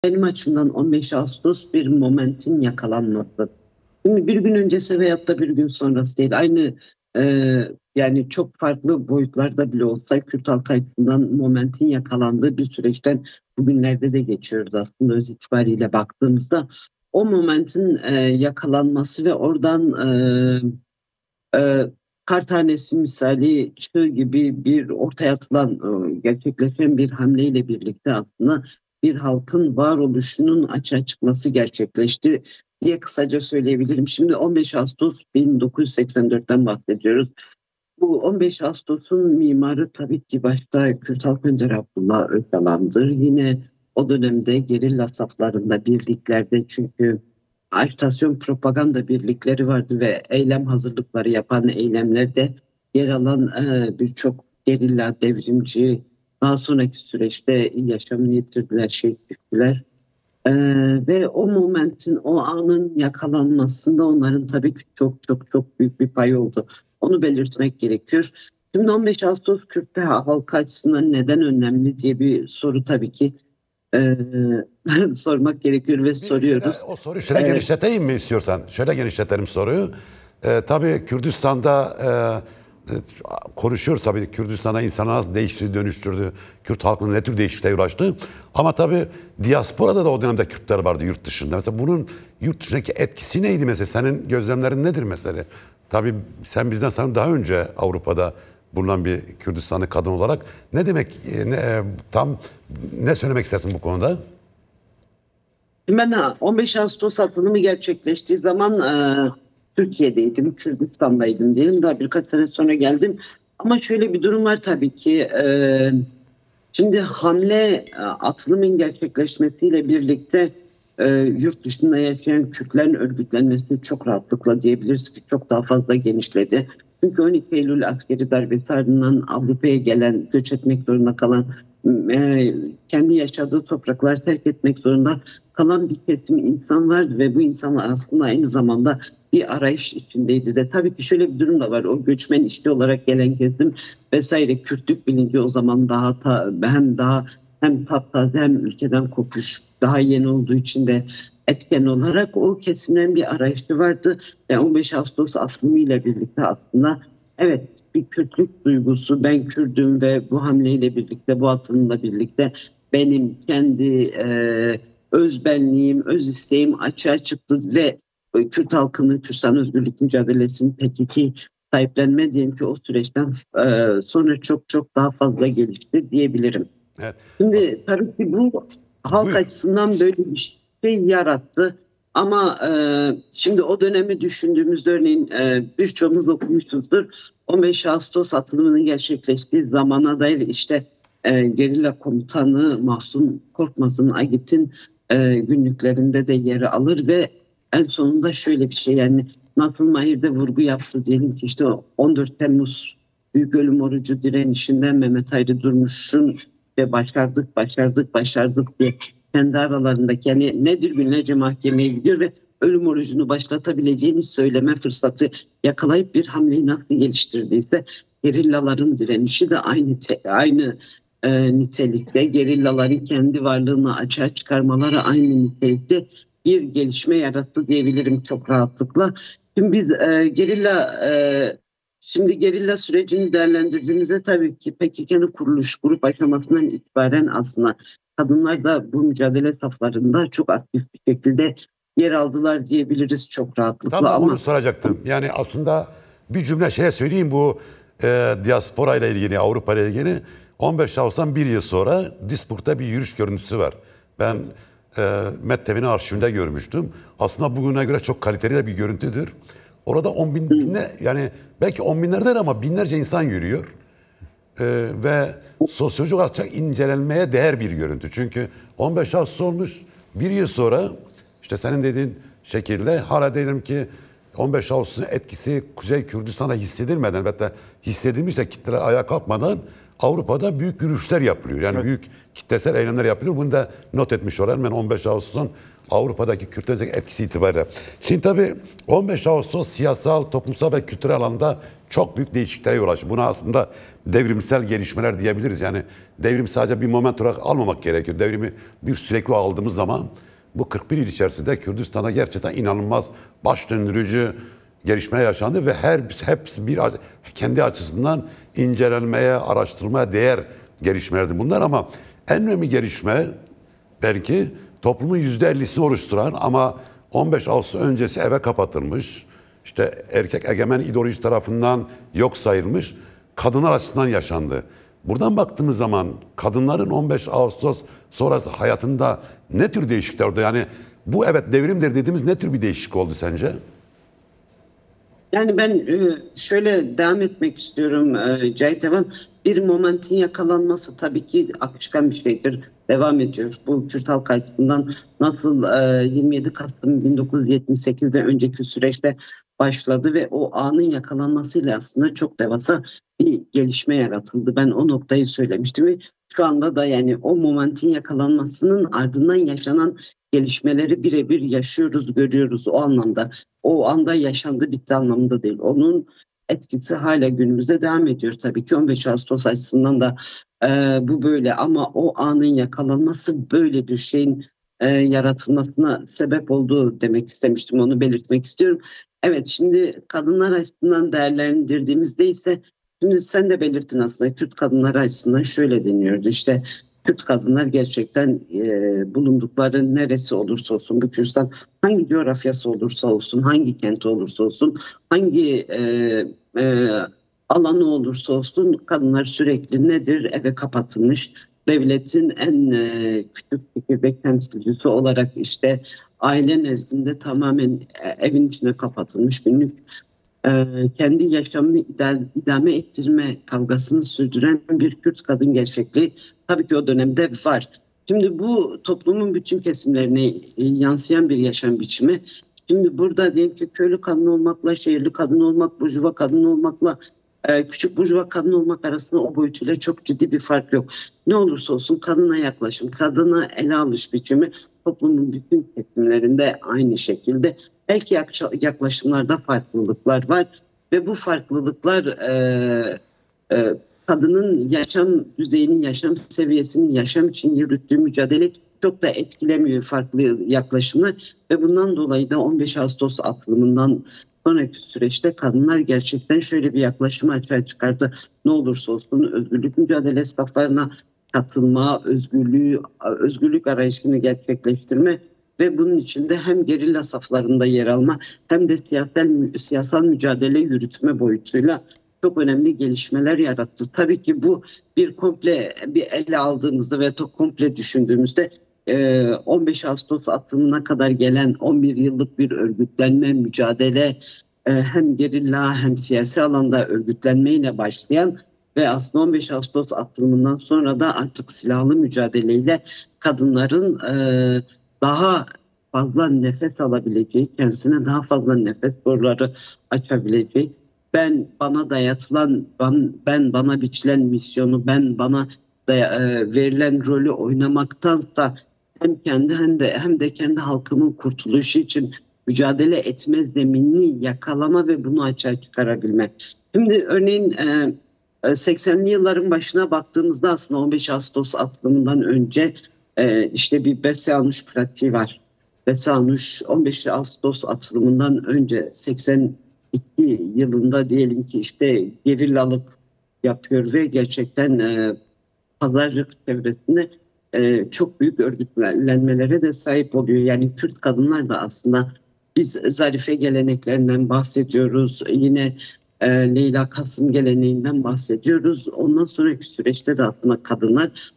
Benim açımdan 15 Ağustos bir momentin yakalanması. Şimdi bir gün öncesi veyahut da bir gün sonrası değil. Aynı e, yani çok farklı boyutlarda bile olsa Kürt halkı açısından momentin yakalandığı bir süreçten bugünlerde de geçiyoruz aslında öz itibariyle baktığımızda. O momentin yakalanması ve oradan kar tanesi misali çığ gibi bir ortaya atılan gerçekleşen bir hamleyle birlikte aslında bir halkın varoluşunun açığa çıkması gerçekleşti diye kısaca söyleyebilirim. Şimdi 15 Ağustos 1984'ten bahsediyoruz. Bu 15 Ağustos'un mimarı tabii ki başta Kürt Halk Önderi Abdullah Öcalan'dır. Yine o dönemde gerilla saflarında birliklerde çünkü ajitasyon propaganda birlikleri vardı ve eylem hazırlıkları yapan eylemlerde yer alan birçok gerilla devrimci daha sonraki süreçte yaşamını yitirdiler, şehit düştüler. E, Ve o momentin, o anın yakalanmasında onların tabii ki çok çok çok büyük bir payı oldu. Onu belirtmek gerekiyor. Şimdi 15 Ağustos Kürtler halkı açısından neden önemli diye bir soru tabii ki e, sormak gerekiyor ve soruyoruz. O soruyu şöyle genişleteyim mi istiyorsan? Şöyle genişletelim soruyu. Tabii Kürdistan'da konuşuyoruz tabii Kürdistan'da insanlar nasıl değişti, dönüştürdü, Kürt halkının ne tür değişikliğe ulaştı. Ama tabii diasporada da o dönemde Kürtler vardı yurt dışında. Mesela bunun yurt dışındaki etkisi neydi mesela? Senin gözlemlerin nedir mesela? Tabii sen bizden sanırım daha önce Avrupa'da bulunan bir Kürdistanlı kadın olarak ne demek, tam ne söylemek istersin bu konuda? Ben 15 Ağustos atılımı gerçekleştiği zaman Türkiye'deydim, Kürdistan'daydım diyelim. Daha birkaç sene sonra geldim. Ama şöyle bir durum var tabii ki. Şimdi hamle atılımın gerçekleşmesiyle birlikte yurt dışında yaşayan Kürtlerin örgütlenmesi çok rahatlıkla diyebiliriz ki çok daha fazla genişledi. Çünkü 12 Eylül askeri darbesi ardından Avrupa'ya gelen, göç etmek zorunda kalan, kendi yaşadığı toprakları terk etmek zorunda kalan bir kesim insan vardı ve bu insanlar aslında aynı zamanda bir arayış içindeydi de. Tabii ki şöyle bir durum da var. O göçmen işçi olarak gelen kesim vesaire Kürtlük bilinci o zaman hem taptaze hem ülkeden kopuş daha yeni olduğu için de etken olarak o kesimden bir arayışı vardı. Ve 15 Ağustos atılımıyla birlikte aslında evet bir Kürtlük duygusu ben Kürdüm ve bu hamleyle birlikte bu atılımla birlikte benim kendi öz benliğim, öz isteğim açığa çıktı ve Kürt halkının Kürtistan özgürlük mücadelesinin PKK sahiplenme diyelim ki o süreçten sonra çok çok daha fazla gelişti diyebilirim. Evet. Şimdi tabii ki bu halk Buyur. açısından böyle bir şey yarattı. Ama şimdi o dönemi düşündüğümüzde örneğin birçoğumuz okumuşuzdur. 15 Ağustos atılımının gerçekleştiği zamana dair işte gerilla komutanı Mahsun Korkmaz'ın Agit'in günlüklerinde de yeri alır ve en sonunda şöyle bir şey yani Nazım Mahir'de vurgu yaptı diyelim ki işte 14 Temmuz Büyük Ölüm Orucu direnişinden Mehmet Hayri Durmuş'un ve başardık diye kendi aralarındaki yani nedir günlerce mahkemeye gidiyor ve ölüm orucunu başlatabileceğini söyleme fırsatı yakalayıp bir hamleyi nasıl geliştirdiyse gerillaların direnişi de aynı nitelikte, gerillaların kendi varlığını açığa çıkarmaları aynı nitelikte bir gelişme yarattı diyebilirim çok rahatlıkla. Şimdi biz gerilla sürecini değerlendirdiğimizde tabii ki PKK'nın kuruluş grup aşamasından itibaren aslında kadınlar da bu mücadele saflarında çok aktif bir şekilde yer aldılar diyebiliriz çok rahatlıkla Tamam, onu ama soracaktım. Yani aslında bir cümle söyleyeyim bu diaspora ile ilgili, Avrupa ile ilgili. 15 Ağustos'tan bir yıl sonra Duisburg'da bir yürüyüş görüntüsü var. Ben Mettev'in arşivinde görmüştüm. Aslında bugüne göre çok kaliteli de bir görüntüdür. Orada yani belki on binlerden ama binlerce insan yürüyor. Ve sosyolojik olarak incelenmeye değer bir görüntü. Çünkü 15 Ağustos olmuş bir yıl sonra işte senin dediğin şekilde hala diyelim ki 15 Ağustos'un etkisi Kuzey Kürdistan'da hissedilmeden hatta hissedilmişse kitleler ayağa kalkmadan Avrupa'da büyük yürüyüşler yapılıyor. Yani büyük kitlesel eylemler yapılıyor. Bunu da not etmiş olalım. Ben 15 Ağustos'un Avrupa'daki Kürtlerin etkisi itibariyle. Şimdi tabii 15 Ağustos siyasal, toplumsal ve kültürel alanda çok büyük değişikliklere yol açtı. Buna aslında devrimsel gelişmeler diyebiliriz. Yani devrim sadece bir moment olarak almamak gerekiyor. Devrimi bir sürekli aldığımız zaman bu 41 yıl içerisinde Kürdistan'a gerçekten inanılmaz baş döndürücü gelişme yaşandı ve hepsi bir kendi açısından incelenmeye, araştırmaya değer gelişmelerdi bunlar, ama en önemli gelişme belki toplumun %50'sini oluşturan ama 15 Ağustos öncesi eve kapatılmış, işte erkek egemen ideoloji tarafından yok sayılmış kadınlar açısından yaşandı. Buradan baktığımız zaman kadınların 15 Ağustos sonrası hayatında ne tür değişiklikler oldu? Yani bu evet devrimdir dediğimiz ne tür bir değişiklik oldu sence? Yani ben şöyle devam etmek istiyorum Cahit Evan. Bir momentin yakalanması tabii ki akışkan bir şeydir. Devam ediyor. Bu Kürt halk açısından nasıl 27 Kasım 1978'de önceki süreçte başladı ve o anın yakalanmasıyla aslında çok devasa bir gelişme yaratıldı. Ben o noktayı söylemiştim ve şu anda da yani o momentin yakalanmasının ardından yaşanan gelişmeleri birebir yaşıyoruz, görüyoruz o anlamda. O anda yaşandı bitti anlamında değil. Onun etkisi hala günümüzde devam ediyor. Tabii ki 15 Ağustos açısından da bu böyle, ama o anın yakalanması böyle bir şeyin yaratılmasına sebep oldu demek istemiştim. Onu belirtmek istiyorum. Evet, şimdi kadınlar açısından değerlendirdiğimizde ise şimdi sen de belirttin aslında Kürt kadınları açısından şöyle deniyordu. İşte Kürt kadınlar gerçekten bulundukları neresi olursa olsun, bu Kürdistan hangi coğrafyası olursa olsun, hangi kenti olursa olsun, hangi alanı olursa olsun kadınlar sürekli nedir? Eve kapatılmış. Devletin en küçük çekirdek temsilcisi olarak işte aile nezdinde tamamen evin içine kapatılmış, günlük kendi yaşamını idame ettirme kavgasını sürdüren bir Kürt kadın gerçekliği tabii ki o dönemde var. Şimdi bu toplumun bütün kesimlerine yansıyan bir yaşam biçimi. Şimdi burada diyelim ki köylü kadın olmakla şehirli kadın olmak, burjuva kadın olmakla küçük burjuva kadın olmak arasında o boyutuyla çok ciddi bir fark yok. Ne olursa olsun kadına yaklaşım, kadına ele alış biçimi toplumun bütün kesimlerinde aynı şekilde. Belki yaklaşımlarda farklılıklar var ve bu farklılıklar kadının yaşam düzeyinin, yaşam seviyesinin, yaşam için yürüttüğü mücadele çok da etkilemiyor farklı yaklaşımlar ve bundan dolayı da 15 Ağustos atılımından sonraki süreçte kadınlar gerçekten şöyle bir yaklaşımı açığa çıkardı. Ne olursa olsun özgürlük mücadele saflarına katılma, özgürlük arayışını gerçekleştirme ve bunun içinde hem gerilla saflarında yer alma hem de siyasal mücadele yürütme boyutuyla çok önemli gelişmeler yarattı. Tabii ki bu bir komple bir ele aldığımızda ve komple düşündüğümüzde 15 Ağustos atılımına kadar gelen 11 yıllık bir örgütlenme, mücadele hem gerilla hem siyasi alanda örgütlenmeyle başlayan ve aslında 15 Ağustos atılımından sonra da artık silahlı mücadeleyle kadınların daha fazla nefes alabileceği, kendisine daha fazla nefes boruları açabileceği, bana dayatılan, bana biçilen misyonu, bana verilen rolü oynamaktansa hem kendi hem de kendi halkımın kurtuluşu için mücadele etme zeminini yakalama ve bunu açığa çıkarabilme. Şimdi örneğin 80'li yılların başına baktığımızda aslında 15 Ağustos atılımından önce işte bir Besanuş pratiği var. Besanuş 15 Ağustos atılımından önce 82 yılında diyelim ki işte gerillalık yapıyor ve gerçekten pazarcık çevresinde çok büyük örgütlenmelere de sahip oluyor. Yani Kürt kadınlar da aslında biz Zarife geleneklerinden bahsediyoruz. Yine Leyla Kasım geleneğinden bahsediyoruz. Ondan sonraki süreçte de aslında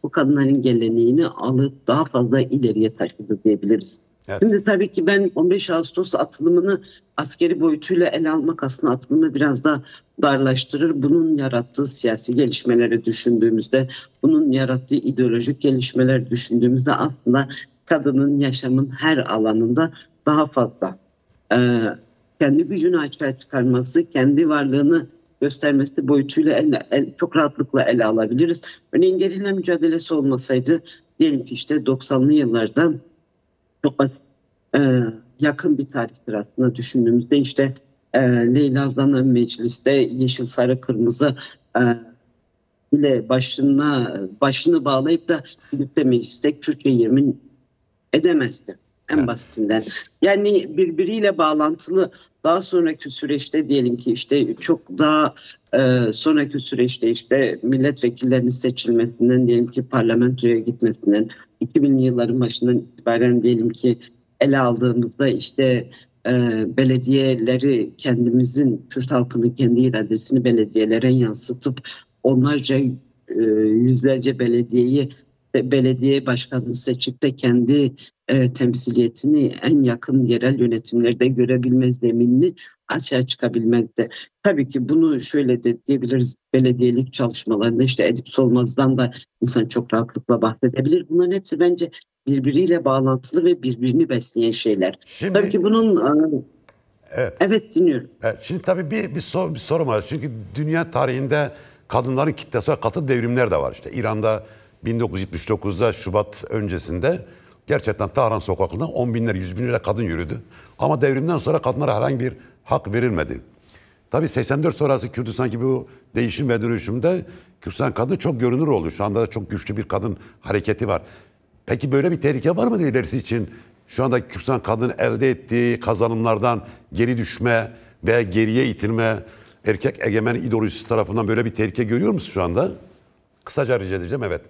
bu kadınların geleneğini alıp daha fazla ileriye taşıdı diyebiliriz. Evet. Şimdi tabii ki ben 15 Ağustos atılımını askeri boyutuyla ele almak aslında atılımı biraz da darlaştırır. Bunun yarattığı siyasi gelişmeleri düşündüğümüzde, bunun yarattığı ideolojik gelişmeler düşündüğümüzde aslında kadının yaşamın her alanında daha fazla kendi gücünü açığa çıkarması, kendi varlığını göstermesi boyutuyla çok rahatlıkla ele alabiliriz. Örneğin gerilla mücadelesi olmasaydı, diyelim ki işte 90'lı yıllarda, çok basit, e, yakın bir tarihtir aslında düşündüğümüzde, işte Leyla Zana mecliste yeşil, sarı, kırmızı ile başını bağlayıp da gidip de mecliste Kürtçe yemin edemezdi en basitinden. Yani birbiriyle bağlantılı. Daha sonraki süreçte, diyelim ki işte çok daha sonraki süreçte, işte milletvekillerinin seçilmesinden, diyelim ki parlamentoya gitmesinden, 2000'li yılların başından itibaren diyelim ki ele aldığımızda, işte belediyeleri, kendimizin, Kürt halkının kendi iradesini belediyelere yansıtıp onlarca yüzlerce belediye başkanını seçip de kendi temsiliyetini en yakın yerel yönetimlerde görebilme zeminini açığa çıkabilmekte. Tabii ki bunu şöyle de diyebiliriz: belediyelik çalışmalarında işte Edip Solmaz'dan da insan çok rahatlıkla bahsedebilir. Bunların hepsi bence birbiriyle bağlantılı ve birbirini besleyen şeyler. Şimdi, tabii ki bunun evet dinliyorum. Evet, şimdi tabii bir sorum var. Çünkü dünya tarihinde kadınların kitlesel katı devrimler de var. İşte İran'da 1979'da Şubat öncesinde gerçekten Tahran sokaklarında 10 binler, 100 binler kadın yürüdü. Ama devrimden sonra kadınlara herhangi bir hak verilmedi. Tabii 84 sonrası Kürdistan'daki bu değişim ve dönüşümde Kürdistan kadını çok görünür oldu. Şu anda da çok güçlü bir kadın hareketi var. Peki böyle bir tehlike var mı ilerisi için? Şu anda Kürdistan kadının elde ettiği kazanımlardan geri düşme veya geriye itilme, erkek egemen ideolojisi tarafından böyle bir tehlike görüyor musun şu anda? Kısaca rica edeceğim, evet.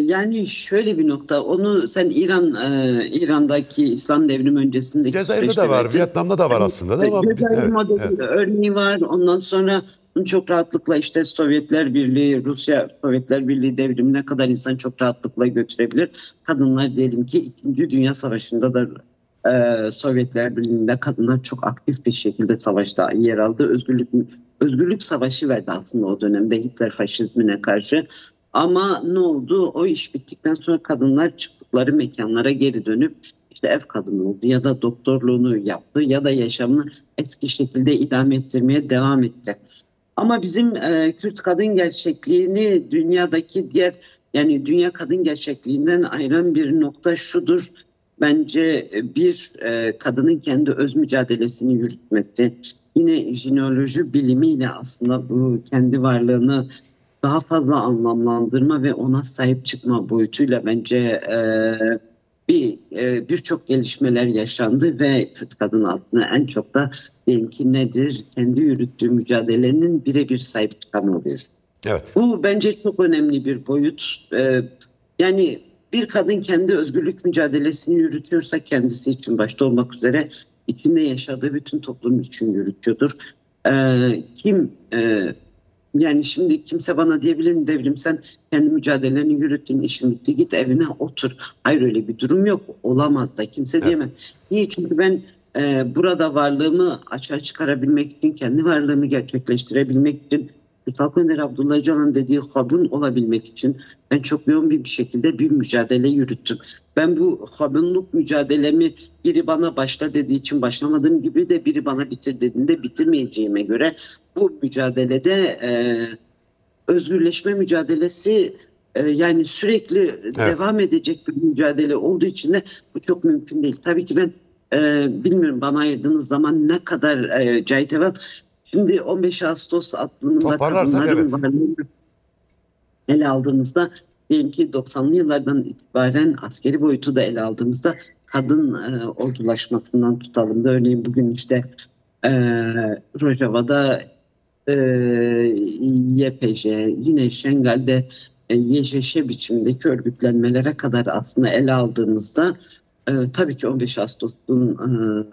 Yani şöyle bir nokta, onu sen İran'daki İslam devrimi öncesindeki Cezayir'de de var, Vietnam'da da var aslında. Cezayir modeli örneği var. Ondan sonra çok rahatlıkla işte Sovyetler Birliği, Rusya Sovyetler Birliği devrimine kadar insan çok rahatlıkla götürebilir. Kadınlar, diyelim ki İkinci Dünya Savaşı'nda da Sovyetler Birliği'nde kadınlar çok aktif bir şekilde savaşta yer aldı. Özgürlük savaşı verdi aslında o dönemde Hitler faşizmine karşı. Ama ne oldu? O iş bittikten sonra kadınlar çıktıkları mekanlara geri dönüp işte ev kadını oldu, ya da doktorluğunu yaptı, ya da yaşamını eski şekilde idame ettirmeye devam etti. Ama bizim Kürt kadın gerçekliğini dünyadaki yani dünya kadın gerçekliğinden ayıran bir nokta şudur: bence bir kadının kendi öz mücadelesini yürütmesi, yine jineoloji bilimiyle aslında bu kendi varlığını daha fazla anlamlandırma ve ona sahip çıkma boyutuyla bence birçok gelişmeler yaşandı ve Kürt kadın aslında en çok da diyelim ki nedir? Kendi yürüttüğü mücadelenin birebir sahip çıkan oluyor. Evet. Bu bence çok önemli bir boyut. Yani bir kadın kendi özgürlük mücadelesini yürütüyorsa, kendisi için başta olmak üzere içinde yaşadığı bütün toplum için yürütüyordur. Yani şimdi kimse bana diyebilir mi: Devrim, sen kendi mücadelelerini yürüttün, işin bitti, git evine otur. Hayır, öyle bir durum yok. Olamaz da, kimse diyemez. Niye? Çünkü ben burada varlığımı açığa çıkarabilmek için, kendi varlığımı gerçekleştirebilmek için, Kutsal Önder Abdullah Öcalan'ın dediği habun olabilmek için ben çok yoğun bir şekilde bir mücadele yürüttüm. Ben bu habunluk mücadelemi biri bana başla dediği için başlamadığım gibi de biri bana bitir dediğinde bitirmeyeceğime göre bu mücadelede özgürleşme mücadelesi yani sürekli devam edecek bir mücadele olduğu için de bu çok mümkün değil. Tabii ki ben bilmiyorum, bana ayırdığınız zaman ne kadar Cahit Efem. Şimdi 15 Ağustos atlımında kadınların varlığını ele aldığımızda, diyelim ki 90'lı yıllardan itibaren askeri boyutu da ele aldığımızda kadın ordulaşmasından tutalım da, örneğin bugün işte Rojava'da YPJ, yine Şengal'de YJŞ biçimindeki örgütlenmelere kadar aslında ele aldığımızda tabii ki 15 Ağustos'un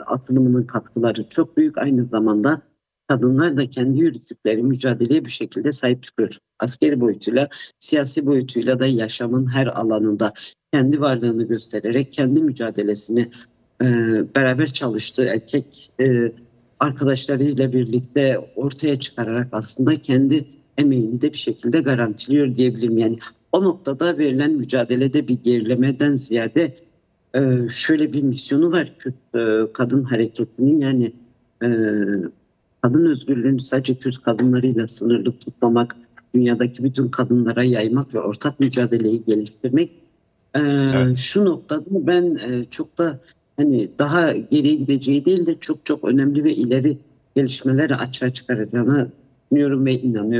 atılımının katkıları çok büyük. Aynı zamanda kadınlar da kendi yürüttükleri mücadeleye bir şekilde sahip çıkıyor. Askeri boyutuyla, siyasi boyutuyla da yaşamın her alanında kendi varlığını göstererek, kendi mücadelesini beraber çalıştığı erkek arkadaşlarıyla birlikte ortaya çıkararak aslında kendi emeğini de bir şekilde garantiliyor diyebilirim. Yani o noktada verilen mücadelede bir gerilemeden ziyade şöyle bir misyonu var Kürt kadın hareketinin, yani kadın özgürlüğünü sadece Kürt kadınlarıyla sınırlı tutmamak, dünyadaki bütün kadınlara yaymak ve ortak mücadeleyi geliştirmek. Evet. Şu noktada ben çok da hani daha geriye gideceği değil de çok çok önemli ve ileri gelişmeleri açığa çıkaracağını düşünüyorum ve inanıyorum.